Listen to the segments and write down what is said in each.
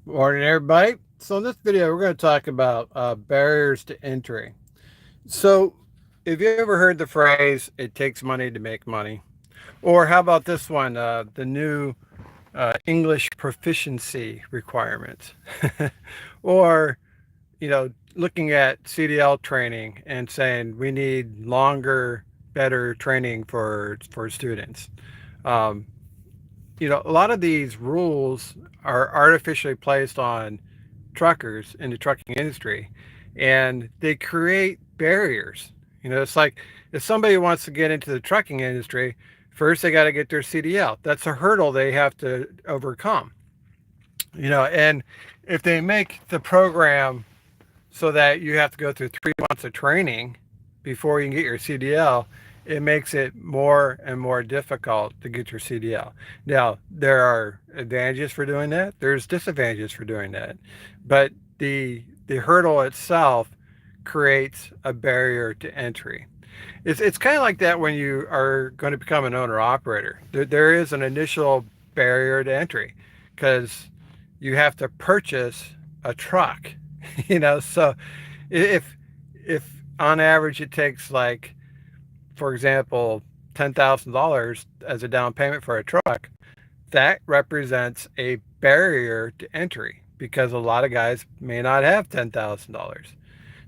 Morning, everybody. So in this video, we're going to talk about barriers to entry. So have you ever heard the phrase, it takes money to make money? Or how about this one, the new English proficiency requirements? Or, looking at CDL training and saying we need longer, better training for students. Um, a lot of these rules are artificially placed on truckers in the trucking industry, and they create barriers. It's like if somebody wants to get into the trucking industry, first they got to get their CDL. That's a hurdle they have to overcome. And if they make the program so that you have to go through 3 months of training before you can get your CDL, it makes it more and more difficult to get your CDL. Now, there are advantages for doing that. There's disadvantages for doing that. But the hurdle itself creates a barrier to entry. It's kind of like that when you are going to become an owner operator. There is an initial barrier to entry because you have to purchase a truck. So if if on average it takes, like, for example, $10,000 as a down payment for a truck, that represents a barrier to entry because a lot of guys may not have $10,000.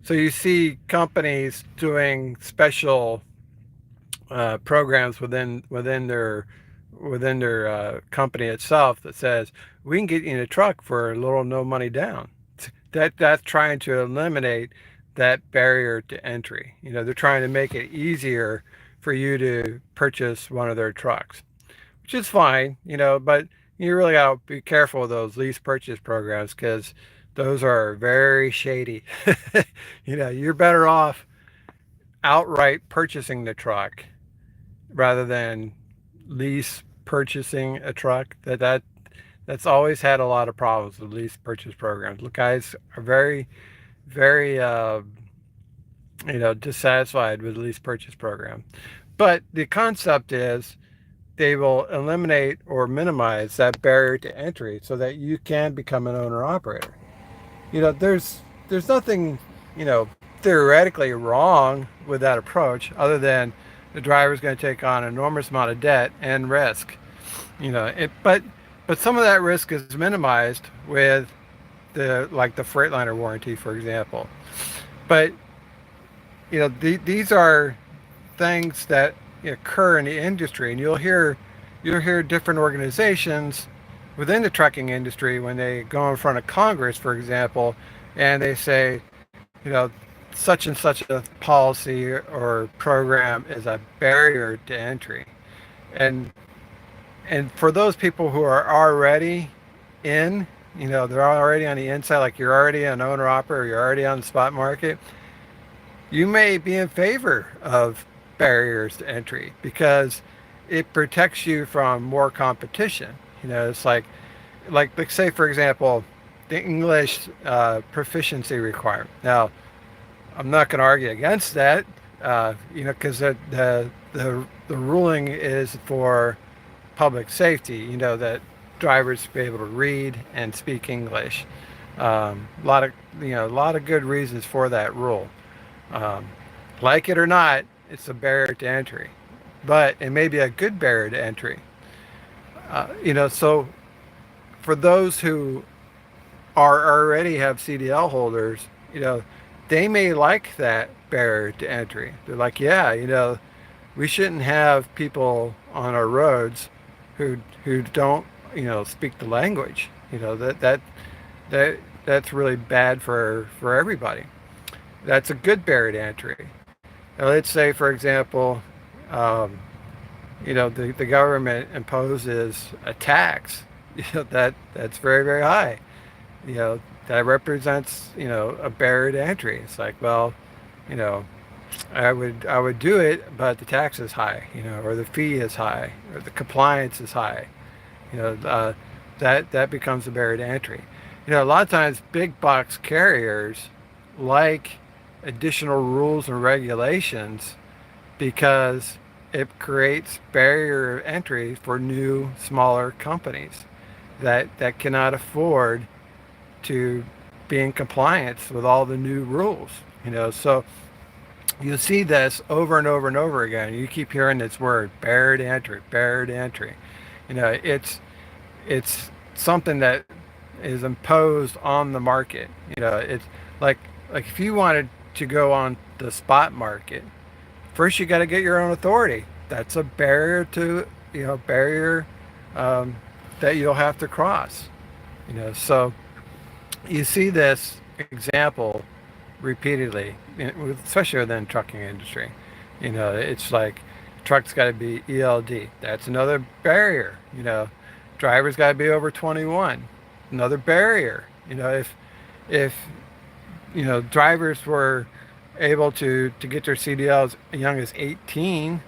So you see companies doing special programs within their company itself that says we can get you in a truck for a little no money down. That's trying to eliminate that barrier to entry. They're trying to make it easier for you to purchase one of their trucks, which is fine. But you really got to be careful with those lease purchase programs because those are very shady. You're better off outright purchasing the truck rather than lease purchasing a truck. That's always had a lot of problems with lease purchase programs. Look, guys are very, very dissatisfied with the lease purchase program. But the concept is they will eliminate or minimize that barrier to entry so that you can become an owner operator. There's nothing, theoretically wrong with that approach other than the driver is going to take on an enormous amount of debt and risk. But some of that risk is minimized with the Freightliner warranty, for example. But these are things that occur in the industry, and you'll hear different organizations within the trucking industry when they go in front of Congress, for example, and they say, such and such a policy or program is a barrier to entry, and for those people who are already in, they're already on the inside, like you're already an owner operator, you're already on the spot market, you may be in favor of barriers to entry because it protects you from more competition. It's like say for example, the English proficiency requirement. Now, I'm not going to argue against that, because the ruling is for public safety. That drivers be able to read and speak English. A lot of good reasons for that rule. Um, like it or not, it's a barrier to entry, but it may be a good barrier to entry. So for those who are already have CDL holders, they may like that barrier to entry. They're like, yeah, we shouldn't have people on our roads who don't, speak the language. That's really bad for everybody. That's a good barrier to entry. Now, let's say, for example, um, the government imposes a tax, that's very, very high. That represents, a barrier to entry. It's like, well, you know, I would do it, but the tax is high, or the fee is high, or the compliance is high. You know, uh, that becomes a barrier to entry. A lot of times big box carriers like additional rules and regulations because it creates barrier entry for new, smaller companies that cannot afford to be in compliance with all the new rules. So you see this over and over and over again. You keep hearing this word, barrier to entry, barrier to entry. It's something that is imposed on the market. It's like like if you wanted to go on the spot market, first you got to get your own authority. That's a barrier to barrier um, that you'll have to cross. So you see this example repeatedly, especially within the trucking industry. It's like trucks got to be ELD. That's another barrier. Drivers got to be over 21. Another barrier. If drivers were able to get their CDLs as young as 18,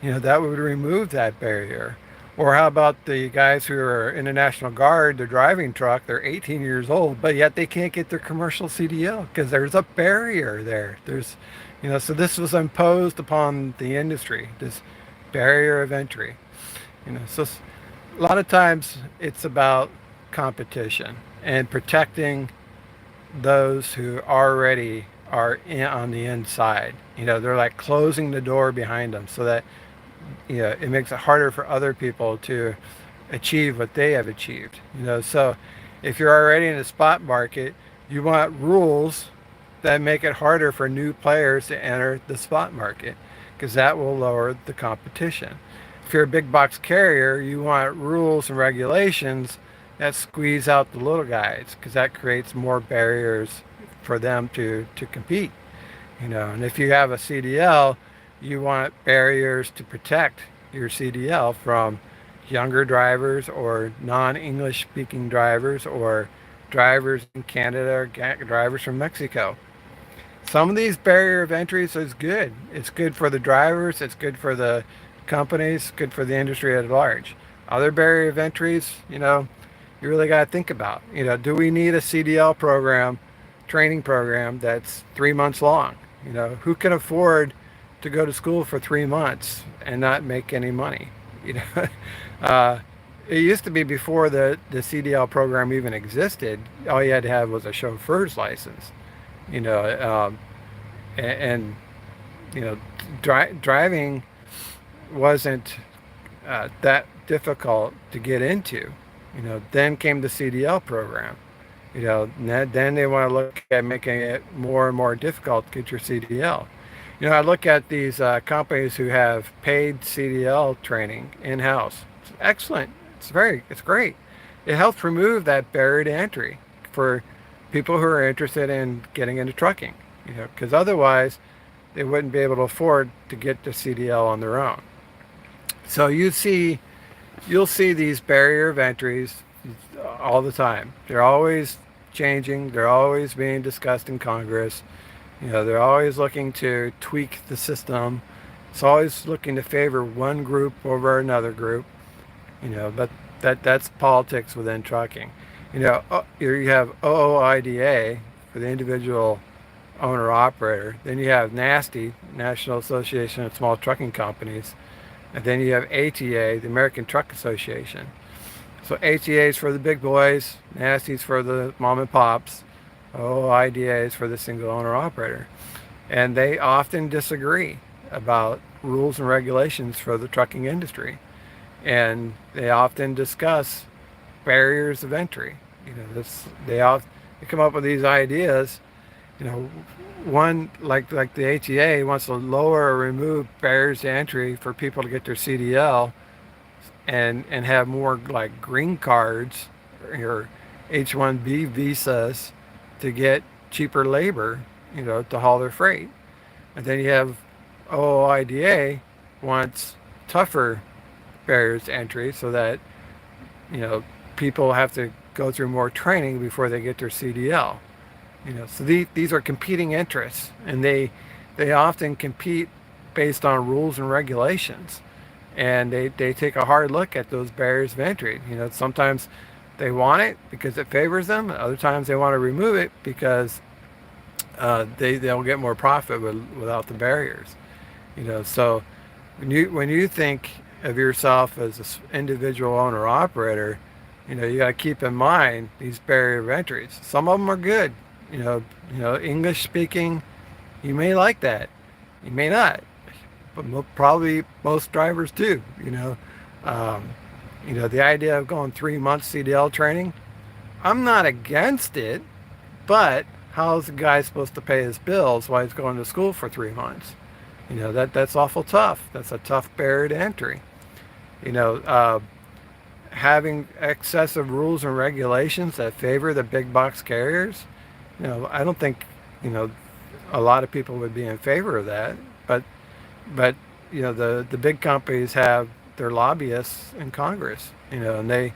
that would remove that barrier. Or how about the guys who are in the National Guard, they're driving truck, they're 18 years old, but yet they can't get their commercial CDL because there's a barrier there. So this was imposed upon the industry, this barrier of entry. So a lot of times it's about competition and protecting those who already are on the inside. They're like closing the door behind them so that it makes it harder for other people to achieve what they have achieved. So if you're already in the spot market, you want rules that make it harder for new players to enter the spot market because that will lower the competition. If you're a big box carrier, you want rules and regulations that squeeze out the little guys because that creates more barriers for them to compete. And if you have a CDL, you want barriers to protect your CDL from younger drivers or non-English speaking drivers or drivers in Canada or drivers from Mexico. Some of these barrier of entries is good. It's good for the drivers, it's good for the companies, good for the industry at large. Other barrier of entries, you really got to think about. Do we need a CDL program, training program that's 3 months long? Who can afford to go to school for 3 months and not make any money? It used to be before the CDL program even existed. All you had to have was a chauffeur's license. And driving wasn't that difficult to get into. Then came the CDL program. Then they want to look at making it more and more difficult to get your CDL. I look at these companies who have paid CDL training in-house. It's excellent. It's great. It helps remove that barrier to entry for people who are interested in getting into trucking. Because otherwise they wouldn't be able to afford to get the CDL on their own. So you'll see these barrier of entries all the time. They're always changing. They're always being discussed in Congress. They're always looking to tweak the system. It's always looking to favor one group over another group. But that's politics within trucking. You have OOIDA for the individual owner operator. Then you have NASTE, National Association of Small Trucking Companies. And then you have ATA, the American Truck Association. So ATA is for the big boys, NASTE is for the mom and pops, OIDA is for the single owner operator. And they often disagree about rules and regulations for the trucking industry. And they often discuss barriers of entry. They come up with these ideas. One like the ATA wants to lower or remove barriers to entry for people to get their CDL, and have more like green cards or H-1B visas to get cheaper labor, to haul their freight. And then you have OOIDA wants tougher barriers to entry so that people have to go through more training before they get their CDL. So these are competing interests, and they often compete based on rules and regulations, and they take a hard look at those barriers of entry. Sometimes they want it because it favors them. Other times they want to remove it because they'll get more profit without the barriers. So when you think of yourself as an individual owner operator, You got to keep in mind these barrier of entries. Some of them are good. English speaking, you may like that. You may not, but probably most drivers do. Um, the idea of going 3 months CDL training, I'm not against it, but how's the guy supposed to pay his bills while he's going to school for 3 months? That's awful tough. That's a tough barrier to entry. You know, uh, Having excessive rules and regulations that favor the big box carriers, I don't think, you know, a lot of people would be in favor of that. But but the big companies have their lobbyists in Congress, and they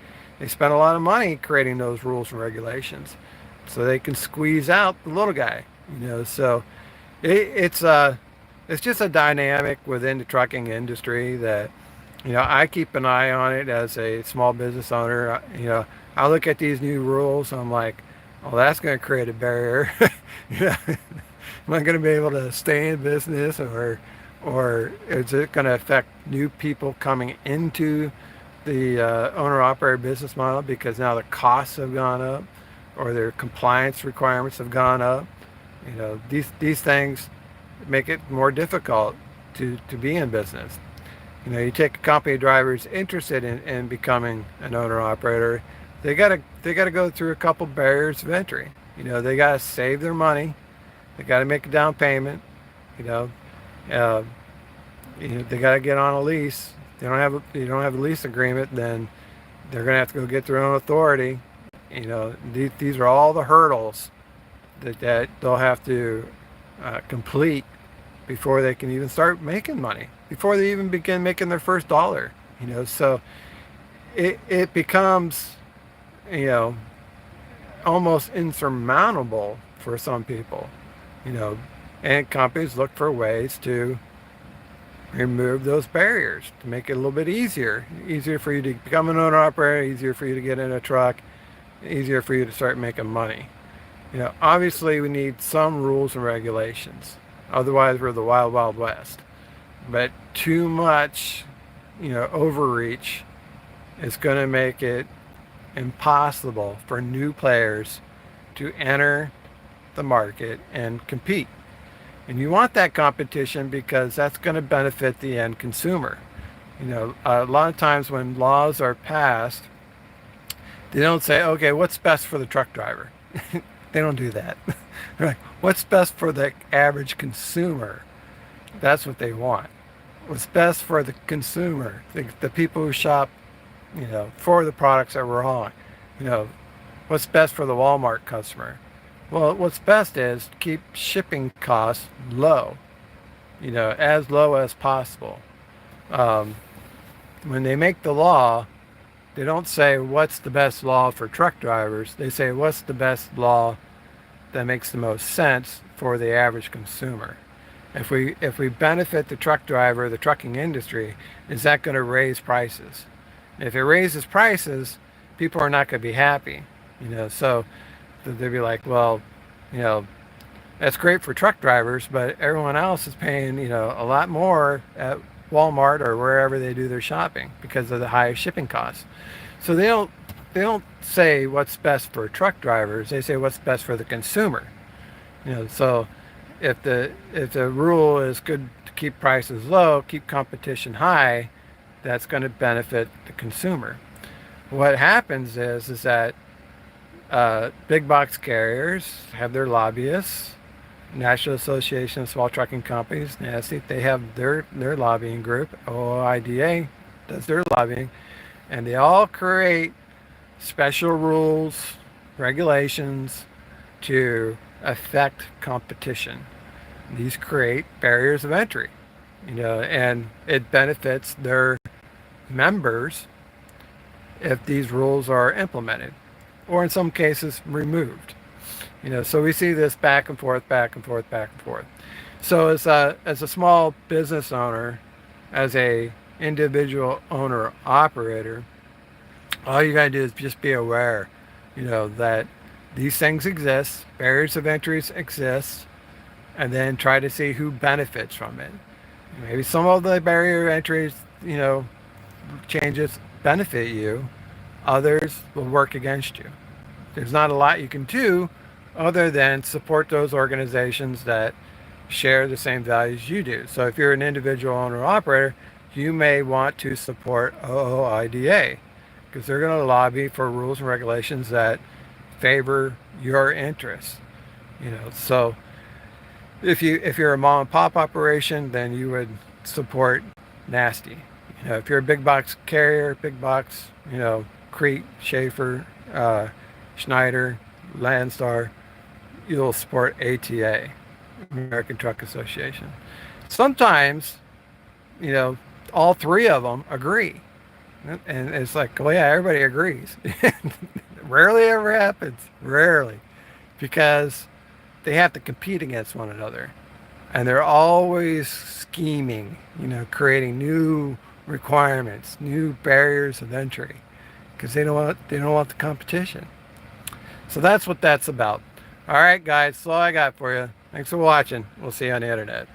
spend a lot of money creating those rules and regulations, so they can squeeze out the little guy. So it, it's uh it's just a dynamic within the trucking industry that I keep an eye on it as a small business owner. I look at these new rules. I'm like, oh, that's going to create a barrier. Am I going to be able to stay in business, or is it going to affect new people coming into the owner-operator business model because now the costs have gone up, or their compliance requirements have gone up? These things make it more difficult to be in business. You take a company of drivers interested in becoming an owner operator, they gotta go through a couple barriers of entry. They gotta save their money, they gotta make a down payment, you know, uh, they gotta get on a lease. They don't have a lease agreement, then they're gonna have to go get their own authority. These are all the hurdles that they'll have to complete before they can even start making money, before they even begin making their first dollar. So it becomes, you know, almost insurmountable for some people, you know, and companies look for ways to remove those barriers to make it a little bit easier for you to become an owner operator, easier for you to get in a truck, easier for you to start making money. Obviously we need some rules and regulations. Otherwise we're the wild, wild west. But too much, overreach is going to make it impossible for new players to enter the market and compete. And you want that competition because that's going to benefit the end consumer. A lot of times when laws are passed, they don't say, okay, what's best for the truck driver? They don't do that. They're like, what's best for the average consumer? That's what they want. What's best for the consumer, the people who shop, for the products that we're on. What's best for the Walmart customer? Well, what's best is keep shipping costs low, as low as possible. Um, when they make the law, they don't say what's the best law for truck drivers. They say what's the best law that makes the most sense for the average consumer. If we benefit the truck driver, the trucking industry, is that going to raise prices? If it raises prices, people are not going to be happy. So they'll be like, well, you know, that's great for truck drivers, but everyone else is paying, a lot more at Walmart or wherever they do their shopping because of the high shipping costs. So they don't say what's best for truck drivers. They say what's best for the consumer. So if the rule is good to keep prices low, keep competition high, that's going to benefit the consumer. What happens is that big box carriers have their lobbyists. National Association of Small Trucking Companies, NASTE, they have their lobbying group. OIDA does their lobbying, and they all create special rules, regulations to affect competition. These create barriers of entry, and it benefits their members if these rules are implemented, or in some cases removed. So we see this back and forth, back and forth, back and forth. So as a small business owner, as a individual owner operator, all you gotta do is just be aware, that these things exist, barriers of entries exist, and then try to see who benefits from it. Maybe some of the barrier entries, changes benefit you. others will work against you. There's not a lot you can do other than support those organizations that share the same values you do. So if you're an individual owner operator, you may want to support OOIDA because they're going to lobby for rules and regulations that favor your interests. So if you're a mom and pop operation, then you would support nasty. If you're a big box carrier, big box, Crete, Shaffer, Schneider, Landstar, you'll support ATA, American Truck Association. Sometimes, all three of them agree. And it's like, well, yeah, everybody agrees. Rarely ever happens. Rarely. Because they have to compete against one another. And they're always scheming, creating new requirements, new barriers of entry. Because they don't want the competition. So that's what that's about. All right, guys, that's all I got for you. Thanks for watching. We'll see you on the internet.